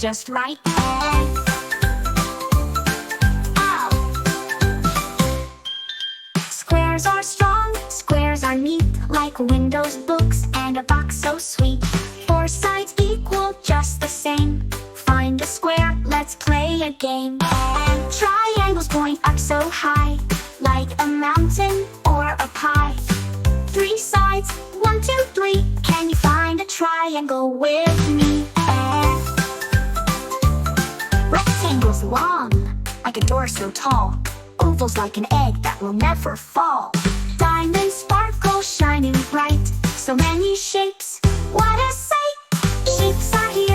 just right. Squares are strong, squares are neat, like windows, books, and a box so sweet. Four sides equal just the same. Find a square, let's play a game. Triangles point up so high, like a mountain or a pie. Three sides, 1, 2, 3. Can you find a triangle with me? Rectangles long, like a door so tall. Ovals like an egg that will never fall. Diamonds sparkle shining bright. So many shapes, what a sight! Shapes are here